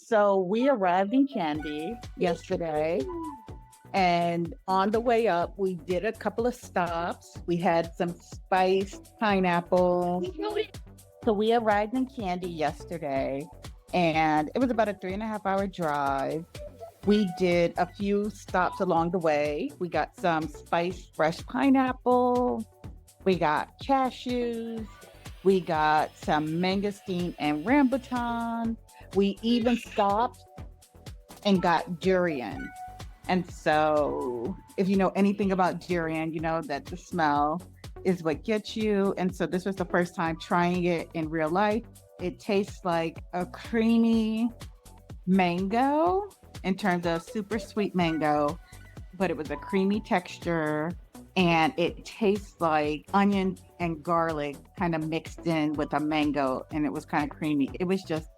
So we arrived in Kandy yesterday, and on the way up, we did a couple of stops. We had some spiced pineapple. So we arrived in Kandy yesterday, and it was about a 3.5 hour drive. We did a few stops along the way. We got some spiced fresh pineapple. We got cashews. We got some mangosteen and rambutan. We even stopped and got durian. And so, if you know anything about durian, you know that the smell is what gets you. And so, this was the first time trying it in real life. It tastes like a creamy mango in terms of super sweet mango, but it was a creamy texture and it tastes like onion and garlic kind of mixed in with a mango, and it was kind of creamy. It was just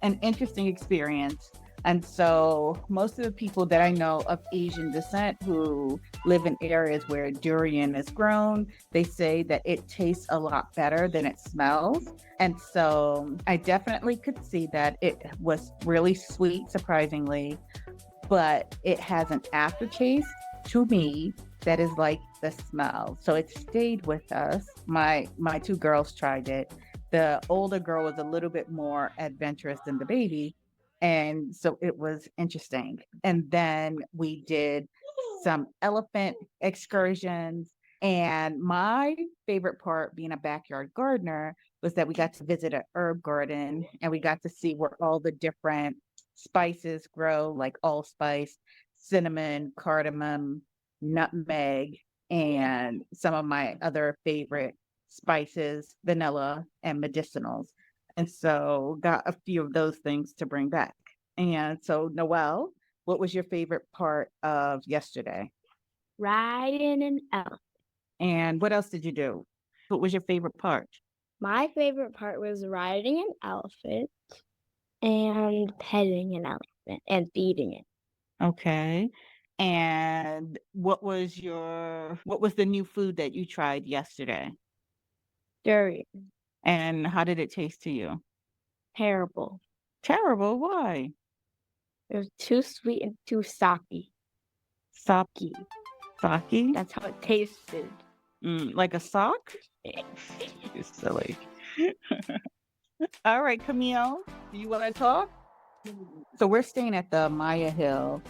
an interesting experience. And so most of the people that I know of Asian descent who live in areas where durian is grown, they say that it tastes a lot better than it smells. And so I definitely could see that it was really sweet, surprisingly, but it has an aftertaste to me that is like the smell. So it stayed with us. My two girls tried it. The older girl was a little bit more adventurous than the baby. And so it was interesting. And then we did some elephant excursions. And my favorite part, being a backyard gardener, was that we got to visit an herb garden and we got to see where all the different spices grow, like allspice, cinnamon, cardamom, nutmeg, and some of my other favorite spices, vanilla and medicinals. And so got a few of those things to bring back. And so, Noelle, what was your favorite part of yesterday? Riding an elephant. And what else did you do? What was your favorite part? My favorite part was riding an elephant and petting an elephant and feeding it. Okay. And what was the new food that you tried yesterday? Durian. And how did it taste to you? Terrible. Terrible. Why? It was too sweet and too socky. Sake. Sake? That's how it tasted. Like a sock? You're silly. All right, Camille, do you want to talk? So we're staying at the Maya Hill.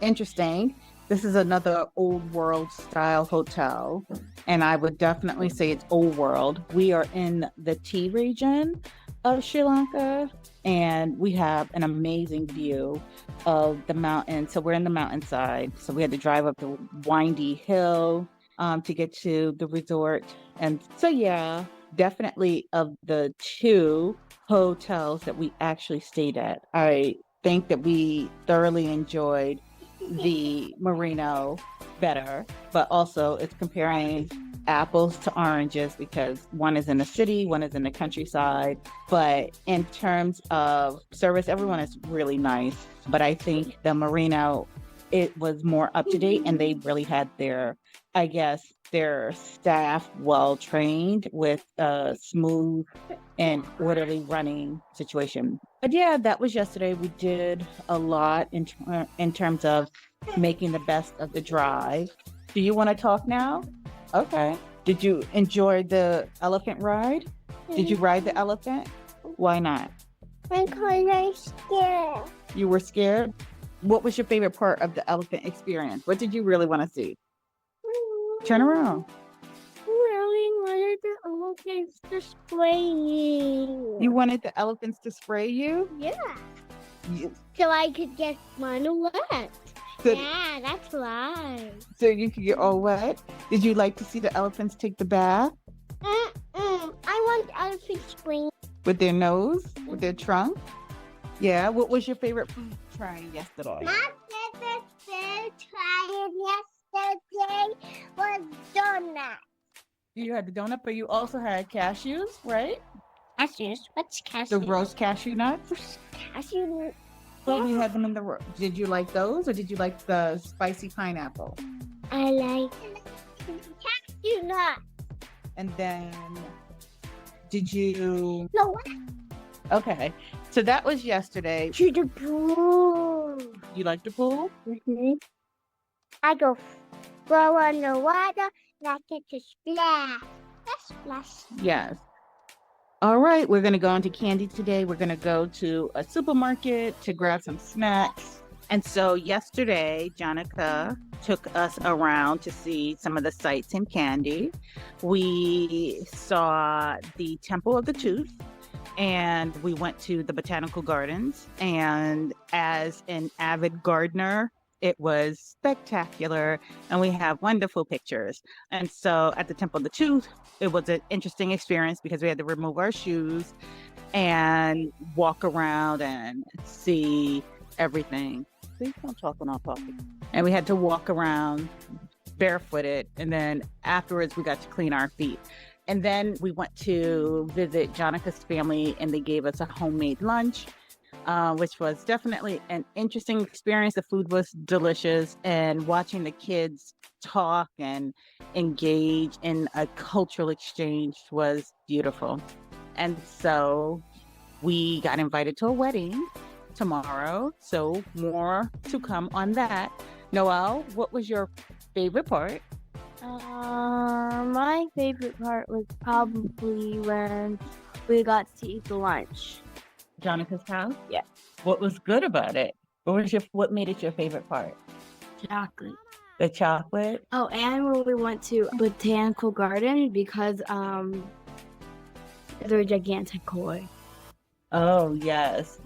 Interesting. This is another old world style hotel, and I would definitely say it's old world. We are in the tea region of Sri Lanka, and we have an amazing view of the mountain. So we're in the mountainside. So we had to drive up the windy hill to get to the resort. And so, yeah, definitely of the two hotels that we actually stayed at, I think that we thoroughly enjoyed the Merino better, but also it's comparing apples to oranges because one is in the city, one is in the countryside. But in terms of service, everyone is really nice. But I think the Merino, it was more up to date and they really had their staff well trained with a smooth and orderly running situation. But yeah, that was yesterday. We did a lot in terms of making the best of the drive. Do you want to talk now? Okay. Did you enjoy the elephant ride? Did you ride the elephant? Why not? Because I'm scared. You were scared? What was your favorite part of the elephant experience? What did you really want to see? Turn around. Really wanted the elephants to spray you. You wanted the elephants to spray you? Yeah. You, So I could get one wet. so, Yeah, that's why. so you could get all wet? Did you like to see the elephants take the bath? I want elephant spring. With their nose? With their trunk? Yeah. What was your favorite food trying yesterday? My favorite food trying yesterday was donut. You had the donut, but you also had cashews, right? Cashews? What's cashews? The roast cashew nuts? Cashew. Well, we had them in the roast. Did you like those or did you like the spicy pineapple? I like cashew nut. And then did you... No. Okay. So that was yesterday. To the pool. You like the pool? I go in the water, like it to splash. Splash. Yes. All right, we're going to go into Kandy today. We're going to go to a supermarket to grab some snacks. And so yesterday, Jonica took us around to see some of the sights in Kandy. We saw the Temple of the Tooth, and we went to the botanical gardens. And as an avid gardener, it was spectacular, and we have wonderful pictures. And so at the Temple of the Tooth, it was an interesting experience because we had to remove our shoes and walk around and see everything. Please don't talk when I'm talking. And we had to walk around barefooted, and then afterwards we got to clean our feet. And then we went to visit Jonica's family, and they gave us a homemade lunch, which was definitely an interesting experience. The food was delicious, and watching the kids talk and engage in a cultural exchange was beautiful. And so we got invited to a wedding tomorrow, so more to come on that. Noelle, what was your favorite part? My favorite part was probably when we got to eat the lunch. Jonica's house? Yeah. What was good about it? What made it your favorite part? Chocolate. The chocolate? Oh, and when we went to botanical garden because they're gigantic koi. Oh, yes.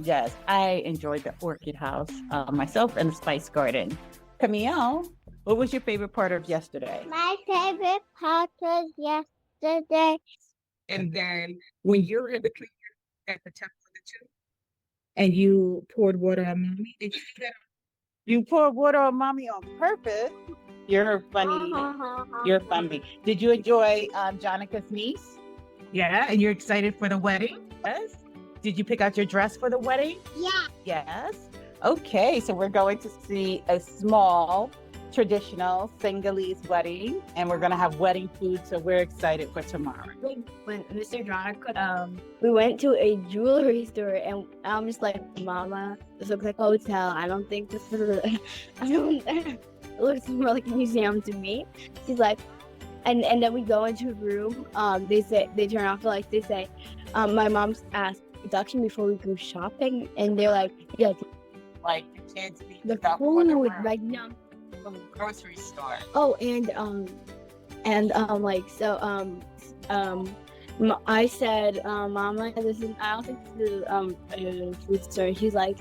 I enjoyed the orchid house myself and the spice garden. Camille, what was your favorite part of yesterday? My favorite part was yesterday. And then when you were in the cleaner at the Temple of the Tooth and you poured water on mommy, did you do that? You poured water on mommy on purpose? You're funny. You're funny. Did you enjoy Jonica's niece? Yeah, and you're excited for the wedding? Yes. Did you pick out your dress for the wedding? Yeah. Yes. Okay, so we're going to see a small traditional Sinhalese wedding, and we're gonna have wedding food, so we're excited for tomorrow. When Mr. Jonica, we went to a jewelry store, and I'm just like, Mama, this looks like a hotel. I don't think this is it looks more like a museum to me. She's like, and then we go into a room. They turn off the lights. They say, my mom's asked production before we go shopping, and they're like, yeah, Like the kids need the stuff for food the would room. like no. From the grocery store. Oh, I said, Mama, this is. I don't think this is a food store. She's like,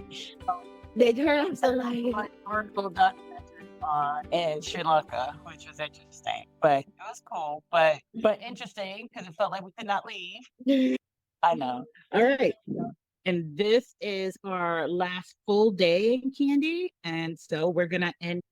they turn off the light. Article documentary in Sri Lanka, which was interesting, but it was cool, but interesting because it felt like we could not leave. I know. All right. And this is our last full day in Kandy, and so we're gonna end